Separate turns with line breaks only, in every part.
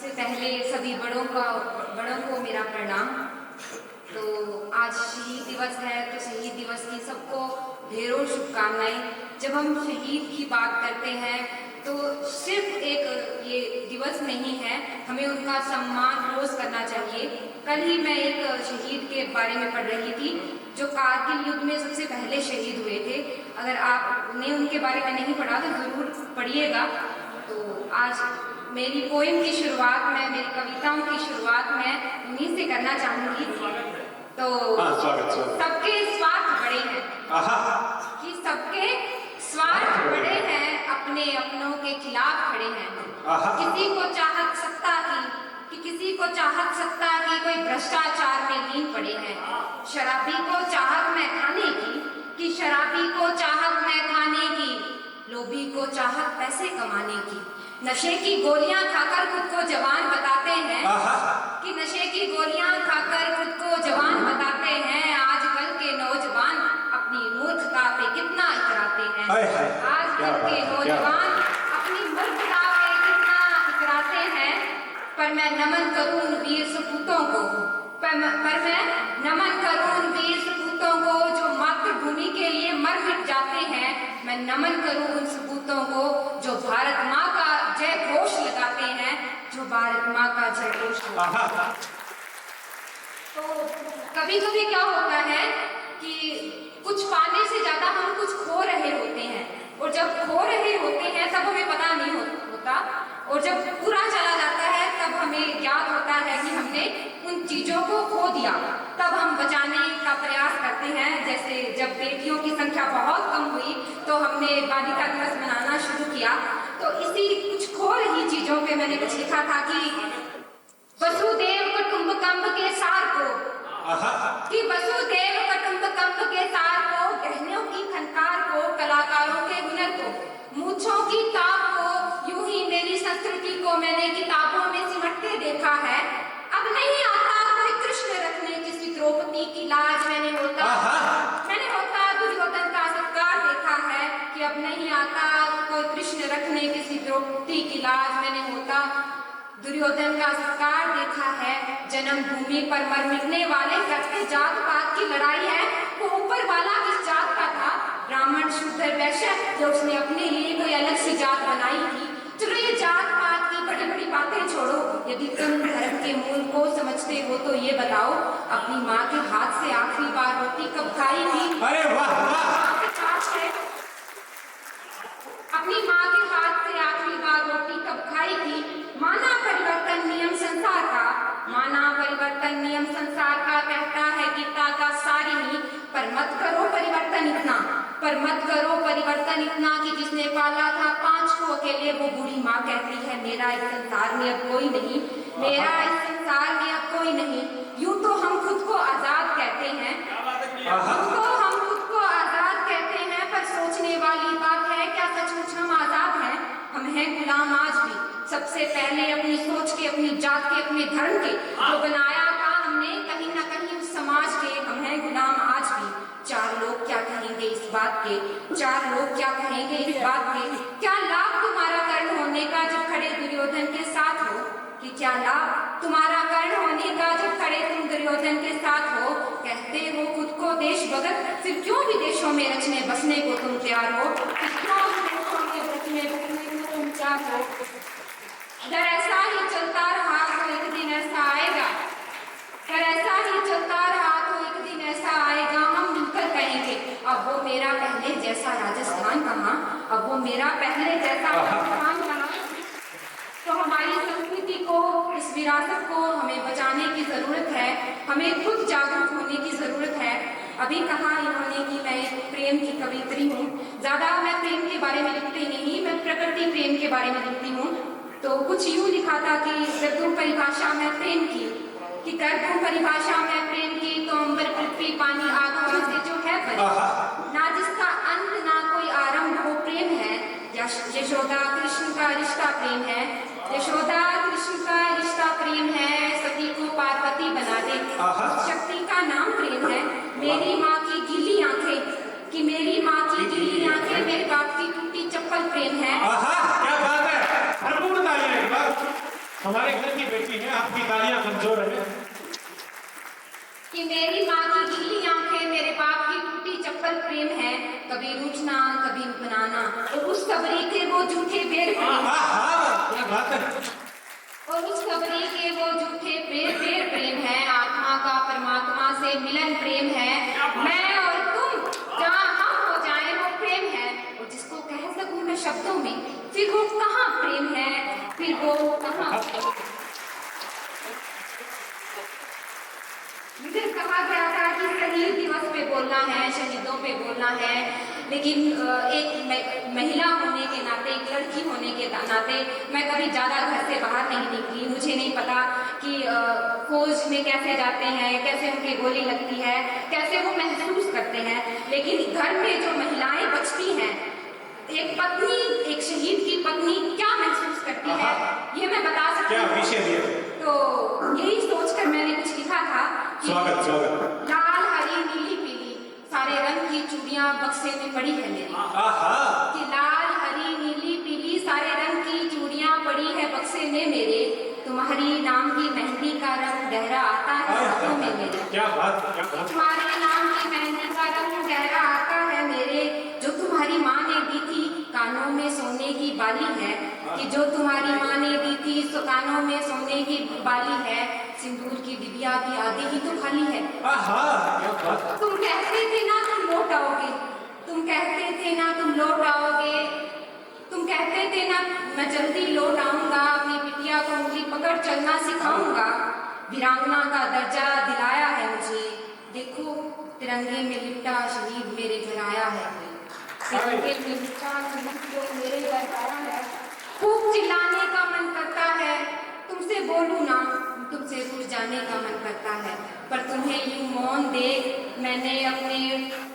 सबसे पहले सभी बड़ों को मेरा प्रणाम। तो आज शहीद दिवस है, तो शहीद दिवस की सबको ढेरों शुभकामनाएं। जब हम शहीद की बात करते हैं तो सिर्फ एक ये दिवस नहीं है, हमें उनका सम्मान रोज करना चाहिए। कल ही मैं एक शहीद के बारे में पढ़ रही थी जो कारगिल युद्ध में सबसे पहले शहीद हुए थे। अगर आपने उनके बारे में नहीं पढ़ा तो जरूर पढ़िएगा। तो आज मेरी पोएम की शुरुआत में, मेरी कविताओं की शुरुआत में उन्हीं से करना चाहूंगी। तो सबके स्वार्थ बड़े हैं, कि सबके स्वार्थ बड़े हैं, अपने अपनों के खिलाफ खड़े हैं। किसी को चाहत सत्ता की कोई भ्रष्टाचार में लीन पड़े हैं। शराबी को चाहत में खाने की, कि शराबी को चाहत में खाने की, लोभी को चाहत पैसे कमाने की। नशे की गोलियां खाकर खुद को जवान बताते हैं, कि नशे की गोलियां खाकर खुद को जवान बताते हैं। आजकल के नौजवान अपनी मूर्खता पे कितना इतराते हैं। आजकल के नौजवान अपनी मूर्खता पे कितना इतराते हैं। पर मैं नमन करूं उन वीर सपूतों को, पर मैं नमन करूं उन वीर सपूतों को जो मातृभूमि के लिए मर मिट जाते हैं। मैं नमन करूं उन सपूतों को जो भारत माँ का जय घोष लगाते हैं, जो भारत माँ का जय घोष। तो कभी कभी क्या होता है कि कुछ पाने से ज्यादा हम कुछ खो रहे होते हैं, और जब खो रहे होते हैं तब हमें पता नहीं होता, और जब पूरा चला जाता है तब हमें याद होता है कि हमने उन चीजों को खो दिया। तब हम बचाने का प्रयास करते हैं। जैसे जब बेटियों की संख्या बहुत कम हुई तो हमने बालिका दिवस मनाना शुरू किया। तो इसी कुछ खो रही चीजों पे मैंने कुछ लिखा था कि वसुदेव कुटुंबकम के सार को, कि वसुदेव कुटुंबकम के सार को, गहनों की खनकार को, कलाकारों के हुनर को, मूंछों की ताप को, यूं ही मेरी संस्कृति को मैंने किताबों में सिमटते देखा है। अब नहीं आता कोई कृष्ण रखने किसी द्रौपदी की लाज। मैंने होता दुर्योधन का सत्कार देखा है, कि अब नहीं आता कोई कृष्ण रखने किसी द्रौपदी की लाज। मैंने होता दुर्योधन का सत्कार देखा है। जन्मभूमि पर मर मिटने वाले करते जात पात की लड़ाई है। वो ऊपर वाला किस जात का था, ब्राह्मण शूद्र वैश्य, जो उसने अपने लिए कोई अलग सी जात बनाई थी। चलो ये जात पात की बड़ी बड़ी बातें छोड़ो, यदि तुम धर्म के मूल को समझते हो तो ये बताओ, अपनी माँ के हाथ से आखिरी बार रोटी कब खाई थी?
अरे वाह वाह!
अपनी माँ के हाथ से आखिरी बार रोटी कब खाई थी? माना परिवर्तन नियम संसार का, माना परिवर्तन नियम संसार का, कहता है गीता का सारी ही। पर मत करो परिवर्तन इतना, पर मत करो परिवर्तन इतना कि जिसने पाला था 5 को अकेले, वो बूढ़ी माँ कहती है मेरा इस संसार में अब कोई नहीं, मेरा इस संसार में अब कोई नहीं। यूं तो हम खुद को आजाद कहते हैं, पर सोचने वाली बात है क्या सचमुच हम आजाद हैं? हम हैं गुलाम आज भी। सबसे पहले अपनी सोच के, अपनी जात के, अपने धर्म के, जो बनाया था हमने कहीं न कहीं उस समाज के, हम हैं गुलाम आज भी। 4 लोग क्या कहेंगे इस बात के, 4 लोग क्या कहेंगे इस बात के? क्या लाभ तुम्हारा कर्ण होने का जब खड़े दुर्योधन के साथ हो, कि क्या लाभ तुम्हारा कर्ण होने का जब खड़े तुम दुर्योधन के साथ हो? कहते हो खुद को देश भगत, फिर क्यों विदेशों में रचने बसने को तुम तैयार हो? क्यों विदेशों में रचने बसने को तुम तैयार हो? अगर ऐसा ही चलता रहा तो एक दिन ऐसा आएगा, अगर ऐसा ही चलता रहा तो एक दिन ऐसा आएगा, हम मिलकर कहेंगे अब वो मेरा पहले जैसा राजस्थान कहाँ, अब वो मेरा पहले जैसा राजस्थान कहाँ। तो हमारी संस्कृति को, इस विरासत को हमें बचाने की जरूरत है, हमें खुद जागरूक होने की जरूरत है। अभी कहा इन्होंने कि मैं प्रेम की कवित्री हूँ। ज्यादा मैं प्रेम के बारे में लिखती नहीं, मैं प्रकृति प्रेम के बारे में लिखती हूँ। तो कुछ यूं लिखा था कि गर्दूं परिभाषा में प्रेम की, कि गर्दूं परिभाषा में प्रेम की, तो अंबर पृथ्वी पानी आग हवा से जो है परी, ना जिसका अंत ना कोई आरंभ वो प्रेम है। यशोदा कृष्ण का रिश्ता प्रेम है, यशोदा कृष्ण का रिश्ता प्रेम है। सती को पार्वती बना दे, शक्ति का नाम प्रेम है। मेरी माँ की गीली आंखें, कि मेरी माँ की गीली आंखें, मेरे बाप की टूटी चप्पल प्रेम है।
क्या बात है! हमारे घर की बेटी है, आपकी तालियां कमजोर है।
कि मेरी माँ की गीली आंखें, मेरे बाप की टूटी चप्पल प्रेम है, कभी रूठना कभी मनाना, और उस सबरी के वो झूठे बेर प्रेम,
क्या बात है।
और उस सबरी के वो झूठे बेर प्रेम है, आत्मा का परमात्मा से मिलन प्रेम है, मैं और तुम जहाँ हम हो जाए वो प्रेम है, और जिसको कह सकूं मैं शब्दों में, फिर वो कहाँ प्रेम है, फिर वो कहाँ। मुझे कहा गया था कि शहीद दिवस पे बोलना है, शहीदों पे बोलना है, लेकिन एक महिला होने के नाते, एक लड़की होने के नाते मैं कभी ज़्यादा घर से बाहर नहीं निकली। मुझे नहीं पता कि फौज में कैसे जाते हैं, कैसे उनकी गोली लगती है, कैसे वो महसूस करते हैं, लेकिन घर में जो महिलाएं बचती हैं, एक पत्नी, एक शहीद की पत्नी क्या महसूस करती है, ये मैं बता सकती हूँ। तो यही सोचकर मैंने कुछ लिखा था कि लाल हरी नीली पीली सारे रंग की चूड़ियां बक्से में पड़ी है मेरी, कि लाल हरी नीली पीली सारे रंग की चूड़ियां पड़ी है बक्से में मेरे, तुम्हारी नाम की मेहंदी का रंग गहरा आता है हाथों में मेरे।
क्या बात, क्या बात।
तुम्हारे नाम की मेहंदी का रंग गहरा आता है मेरे, जो तुम्हारी माँ ने दी थी कानों में सोने की बाली है, कि जो तुम्हारी माँ ने दी थी सो कानों में सोने की बाली है, सिंदूर की डिबिया भी आधी ही तो खाली है। तुम कहते थे ना तुम लौट आओगे, तुम कहते थे ना तुम लौट आओगे, तुम कहते थे ना मैं जल्दी लौट आऊंगा, अपनी बिटिया को उंगली पकड़ चलना सिखाऊंगा, वीरांगना का दर्जा दिलाया है मुझे, देखो तिरंगे में लिपटा शहीद मेरे घर आया है, तिरंगे में लिपटा शहीद मेरे घर आया है। खूब चिल्लाने का मन करता है, तुमसे बोलूं ना, तुमसे दूर जाने का मन करता है, पर तुम्हें यूं मौन देख मैंने अपने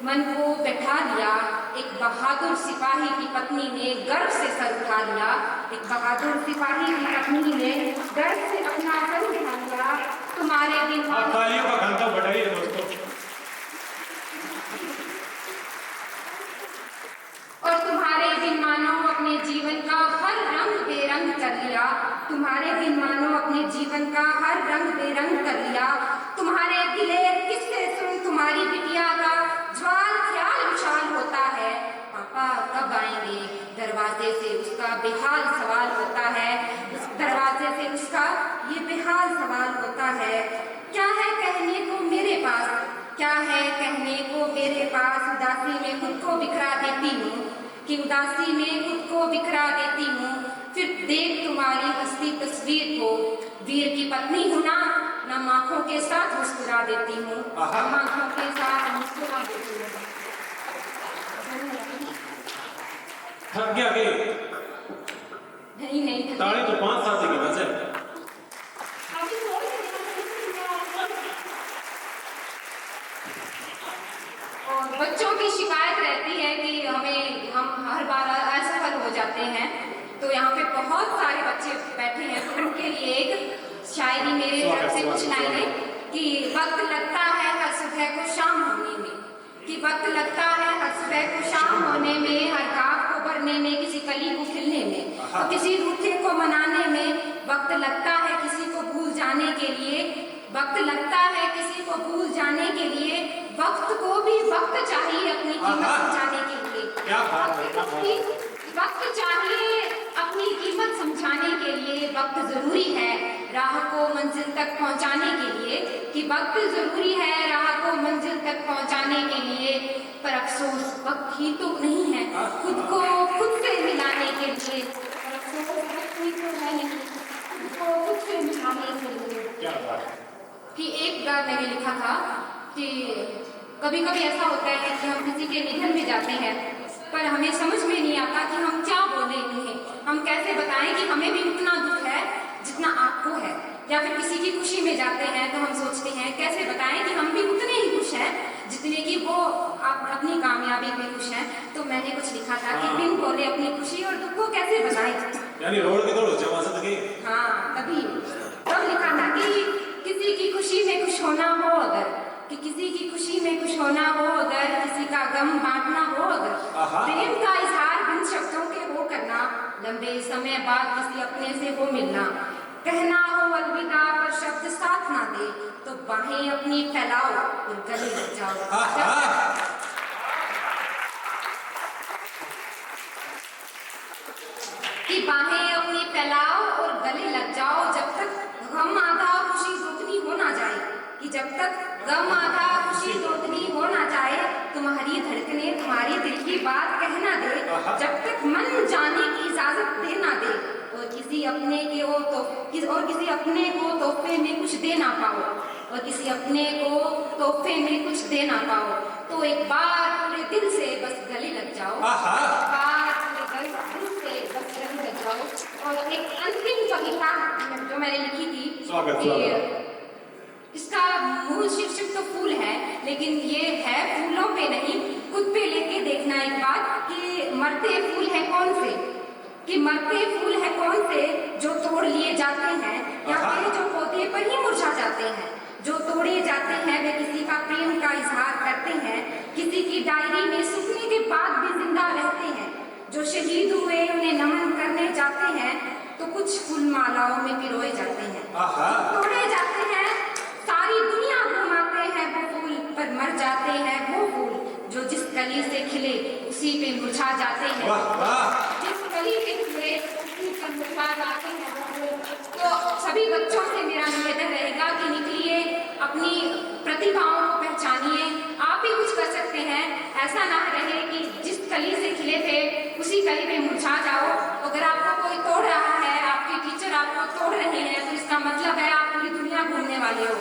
मन को बैठा लिया, एक बहादुर सिपाही की पत्नी ने गर्व से सर उठा लिया, एक बहादुर सिपाही की पत्नी ने गर्व से अपना सर उठा लिया, तुम्हारे दिन
तालियों का घंटा बढ़ाइए दोस्तों।
और तुम्हारे दिन मानो अपने जीवन का हर रंग बेरंग कर लिया, तुम्हारे दिन मानो अपने जीवन का हर रंग बेरंग कर लिया, तुम्हारे दिलेर किससे सुन तुम्हारी बिटिया का ज्वाल ख्याल विशाल होता है, पापा कब आएंगे, दरवाजे से उसका बेहाल सवाल होता है, उस दरवाजे से उसका ये बेहाल सवाल होता है, क्या है कहने को मेरे पास, क्या है कहने को मेरे पास, उदासी में खुद को बिखरा देती हूँ, कि उदासी में खुद को बिखरा देती हूँ, फिर देख तुम्हारी हंसती तस्वीर को, वीर की पत्नी हूँ ना, नम आंखों के साथ मुस्कुरा देती हूँ, नम आंखों के साथ मुस्कुरा देती हूँ।
थक गया कि
नहीं
ताली तो 5 साल की वजह।
और बच्चों की शिकायत रहती है कि हम हर बार असफल हो जाते हैं, तो यहाँ पे बहुत सारे बच्चे बैठे हैं, तो उनके लिए एक शायरी मेरे तरफ से कुछ लाइनें, कि वक्त लगता है हर सुबह को शाम होने में, कि वक्त लगता है हर सुबह को शाम होने में, हर घाव को भरने में, किसी कली को खिलने में, तो किसी रूठे को मनाने में, वक्त लगता है किसी को भूल जाने के लिए, वक्त लगता है किसी को भूल जाने के लिए, वक्त को भी वक्त चाहिए अपनी कीमत समझाने के लिए, वक्त चाहिए अपनी कीमत समझाने के लिए, वक्त जरूरी है राह को मंजिल तक पहुंचाने के लिए, कि वक्त जरूरी है राह को मंजिल तक पहुंचाने के लिए, पर अफसोस वक्त ही तो नहीं है खुद को खुद से मिलाने के लिए, पर अफसोस वक्त ही तो है नहीं खुद को खुद से मिलाने के लिए। कि एक बार मैंने लिखा था कि कभी कभी ऐसा होता है कि हम किसी के निधन में जाते हैं, पर हमें समझ में नहीं आता कि हम क्या बोले उन्हें, हम कैसे बताएं कि हमें भी उतना दुख है जितना आपको है, या फिर किसी की खुशी में जाते हैं तो हम सोचते हैं कैसे बताएं कि हम भी उतने ही खुश हैं जितने कि वो अपनी कामयाबी में खुश हैं। तो मैंने कुछ लिखा था कि बिन बोले अपनी खुशी और दुख को कैसे बताएं,
यानी रोड के दौड़ जमा सकते।
हाँ, तभी तब लिखा था कि किसी की खुशी में खुश होना हो अगर, कि किसी की खुशी में खुश होना हो अगर, किसी का गम बांटना हो अगर, प्रेम का इजहार बिन शब्दों के वो करना, लंबे समय बाद किसी अपने से वो मिलना, कहना हो अलविदा पर शब्द साथ ना दे, तो बाहें अपनी फैलाओ और गले लग जाओ। कि बाहें अपनी फैलाओ और गले लग जाओ, जब तक गम आधा खुशी दोगुनी हो ना जाए, कि जब तक गम आधा खुशी दोगुनी हो ना जाए, तुम्हारी धड़कने तुम्हारी दिल की बात कहना दे, जब तक मन जाने की इजाजत दे ना दे, और किसी अपने को तोहफे में कुछ दे ना पाओ, और किसी अपने को तोहफे में कुछ दे ना पाओ, तो एक बार पूरे दिल से बस गले लग जाओ, एक बार पूरे दिल से बस गले लग जाओ। और एक अंतिम कविता जो मैंने लिखी थी, इसका मूल शीर्षक तो फूल है, लेकिन ये है फूलों पे नहीं, खुद पे लेके देखना एक बात कि मरते फूल है कौन से, कि मरते फूल है कौन से जो तोड़ लिए जाते हैं, या फिर जो पौधे पर ही मुरझा जाते हैं। जो तोड़े जाते हैं वे किसी का प्रेम का इजहार करते हैं, किसी की डायरी में सूखने के बाद भी जिंदा रहते हैं। जो शहीद हुए उन्हें नमन करने जाते हैं, तो कुछ फूल मालाओं में पिरोए जाते हैं। तोड़े जाते हैं, सारी दुनिया घुमाते हैं वो फूल, पर मर जाते हैं वो फूल जो जिस कली से खिले उसी पे मुरझा जाते हैं। जिस कली से खिले उसी पर मुरझा जाते हैं वो फूल। तो सभी बच्चों से मेरा निवेदन रहेगा कि निकलिए, अपनी प्रतिभाओं को पहचानिए, आप भी कुछ कर सकते हैं। ऐसा ना रहे कि जिस कली से खिले थे उसी कली पे मुरझा जाओ। अगर आपको कोई तोड़ रहा है, आपके टीचर आपको तोड़ रहे हैं, तो इसका मतलब है आप पूरी दुनिया घूमने वाले हो।